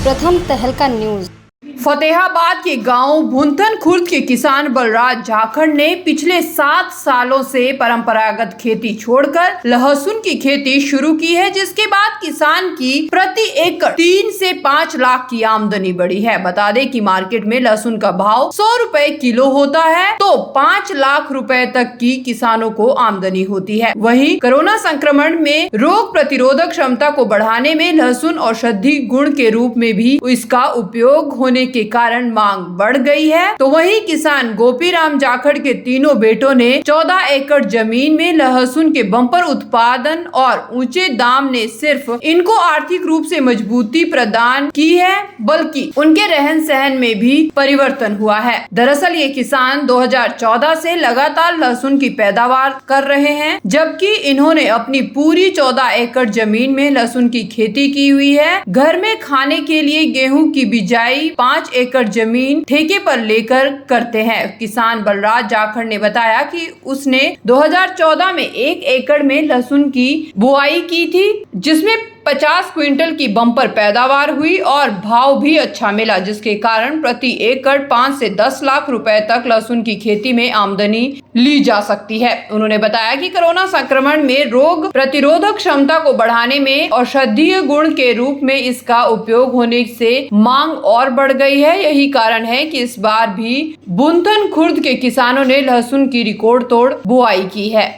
प्रथम तहलका न्यूज। फतेहाबाद के गांव भुंथन खुर्द के किसान बलराज जाखड़ ने पिछले 7 सालों से परंपरागत खेती छोड़कर लहसुन की खेती शुरू की है, जिसके बाद किसान की प्रति एकड़ 3 से 5 लाख की आमदनी बढ़ी है। बता दें कि मार्केट में लहसुन का भाव 100 रुपए किलो होता है तो 5 लाख रुपए तक की किसानों को आमदनी होती है। वहीं कोरोना संक्रमण में रोग प्रतिरोधक क्षमता को बढ़ाने में लहसुन औषधि गुण के रूप में भी इसका उपयोग होने के कारण मांग बढ़ गई है। तो वहीं किसान गोपीराम जाखड़ के तीनों बेटों ने 14 एकड़ जमीन में लहसुन के बम्पर उत्पादन और ऊंचे दाम ने सिर्फ इनको आर्थिक रूप से मजबूती प्रदान की है, बल्कि उनके रहन सहन में भी परिवर्तन हुआ है। दरअसल ये किसान 2014 से लगातार लहसुन की पैदावार कर रहे हैं, जबकि इन्होंने अपनी पूरी 14 एकड़ जमीन में लहसुन की खेती की हुई है। घर में खाने के लिए गेहूं की बिजाई 5 एकड़ जमीन ठेके पर लेकर करते हैं। किसान बलराज जाखड़ ने बताया कि उसने 2014 में 1 एकड़ में लहसुन की बुआई की थी, जिसमें 50 क्विंटल की बम्पर पैदावार हुई और भाव भी अच्छा मिला, जिसके कारण प्रति एकड़ 5 से 10 लाख रुपए तक लहसुन की खेती में आमदनी ली जा सकती है। उन्होंने बताया कि कोरोना संक्रमण में रोग प्रतिरोधक क्षमता को बढ़ाने में औषधीय गुण के रूप में इसका उपयोग होने से मांग और बढ़ गई है। यही कारण है कि इस बार भी भुंथन खुर्द के किसानों ने लहसुन की रिकॉर्ड तोड़ बुआई की है।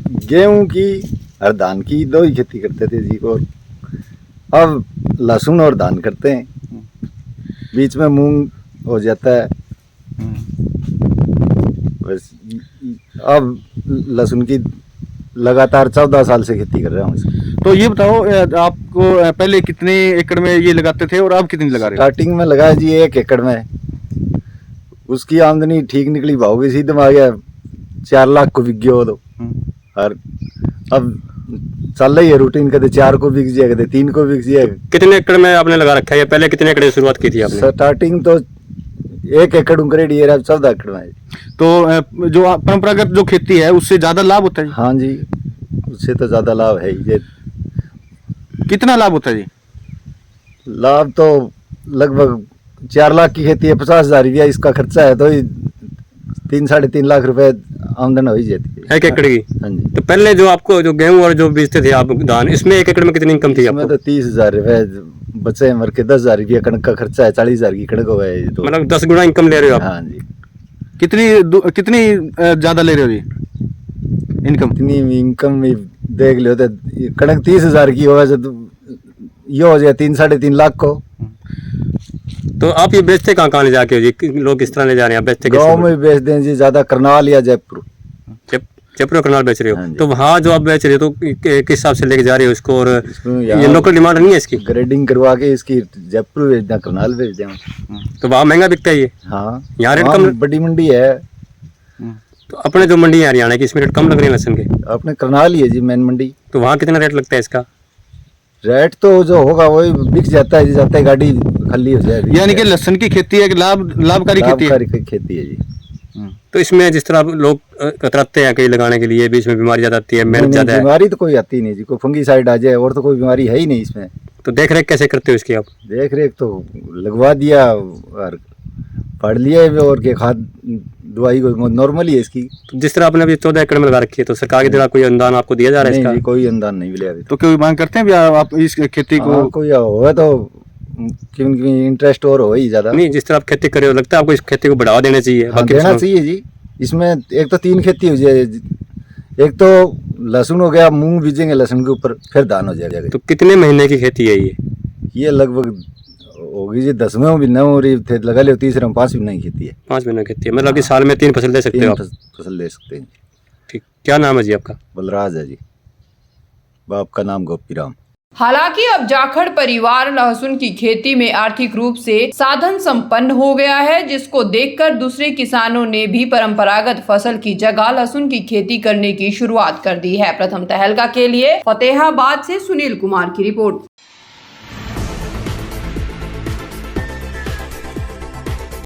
गेहूं की और धान की 2 ही खेती करते थे जी को, अब लहसुन और धान करते हैं, बीच में मूंग हो जाता है। बस अब लहसुन की लगातार 14 साल से खेती कर रहा हूँ। तो ये बताओ, आपको पहले कितने एकड़ में ये लगाते थे और अब कितनी लगा रहे हो? स्टार्टिंग में लगाया जी 1 एकड़ में, उसकी आमदनी ठीक निकली, भाव भी सीधे में आ गया, 4 लाख को बिक गया वो तो। और अब चल रही है रूटीन, कदे 4 को बिक जाए, कदे 3 को बिक जाए। कितने एकड़ में आपने लगा रखा है? पहले कितने एकड़ से शुरुआत की थी आपने? स्टार्टिंग तो 1 एकड़ उनकरेडी है, 14 एकड़ में। तो जो परंपरागत जो खेती है उससे ज्यादा लाभ होता है? हाँ जी, उससे तो ज्यादा लाभ है ही। कितना लाभ होता है जी? लाभ तो लगभग 4 लाख की खेती है, 50,000 रुपया इसका खर्चा है, तो 3-3.5 लाख रुपए आमदन हो ही जाती है 1 एकड़ की। हाँ जी। तो पहले जो आपको जो गेहूं और जो बेचते थे आप धान, इसमें 1 एकड़ में कितनी इनकम थी आपको? तो 30,000 रुपए बचे, मर के 10,000 रुपया कणक का खर्चा है, 40,000 की कणक हो गए तो मतलब 10 गुना इनकम ले रहे हो आप? हाँ जी। कितनी ज्यादा ले रहे हो जी इनकम? इतनी इनकम देख लो तो कणक 30,000 की होगा, तो ये हो जाए 3-3.5 लाख को। तो आप ये बेचते कहाँ ले जाके हो जी? लोग किस तरह ले जा रहे हैं? बेचते गाँव में बेच दें जी, ज्यादा करनाल या जयपुर। जयपुर करनाल बेच रहे हो? हाँ जी। तो वहाँ जो आप बेच रहे हो तो किस हिसाब से लेके जा रहे हो इसको? और ये लोकल डिमांड नहीं है इसकी? ग्रेडिंग करवा के इसकी जयपुर भेज दें, करनाल भेज दें। तो वहाँ महंगा बिकता है ये? हाँ, यहाँ रेट कम? बड़ी मंडी है। तो अपने जो मंडी है हरियाणा की, इसमें रेट कम लग रहे हैं लहसुन के? अपने करनाल ही है जी मेन मंडी। तो वहाँ कितना रेट लगता है इसका? रेट तो जो होगा वही बिक जाता है जी, जाता है गाड़ी खाली हो जाए। यानी कि लहसुन की खेती एक लाभकारी खेती है जी। तो इसमें जिस तरह लोग कतराते हैं कहीं लगाने के लिए, बीच में बीमारी ज्यादा आती है, मेहनत ज्यादा है। बीमारी तो कोई आती नहीं जी, कोई फंगीसाइड आ जाए और तो कोई बीमारी है ही नहीं इसमें। तो देख रेख कैसे करते हो इसकी आप? देख रेख तो लगवा दिया और पढ़ लिया है, और के खाद दवाई को नॉर्मली है इसकी। तो जिस तरह आपने अभी 14 एकड़ में लगा रखी है, तो सरकार की तरह कोई अनुदान आपको दिया जा रहा है इसका? नहीं, कोई अनुदान नहीं मिला अभी। तो कोई मांग करते हैं भैया आप इस खेती को? कोई होगा तो क्योंकि इंटरेस्ट और हो ही ज्यादा। नहीं, जिस तरह आप खेती कर रहे हो, लगता है आपको इस खेती को बढ़ावा देना चाहिए? हाँ, देना चाहिए जी। इसमें एक तो 3 खेती हो जाए, एक तो लहसुन हो गया, मूंग बीजेंगे लहसुन के ऊपर, फिर धान हो जाएगा। तो कितने महीने की खेती है ये लगभग होगी जी 10वें महीने हो रही थे, लगा लो 3 से 5 महीने की खेती है। 5 महीने की खेती है, मतलब कि साल में 3 फसल ले सकते हो आप? फसल ले सकते हैं। ठीक, क्या नाम है जी आपका? बलराज है जी, बाप का नाम गोपीराम। हालांकि अब जाखड़ परिवार लहसुन की खेती में आर्थिक रूप से साधन संपन्न हो गया है, जिसको देखकर दूसरे किसानों ने भी परंपरागत फसल की जगह लहसुन की खेती करने की शुरुआत कर दी है। प्रथम तहलका के लिए फतेहाबाद से सुनील कुमार की रिपोर्ट।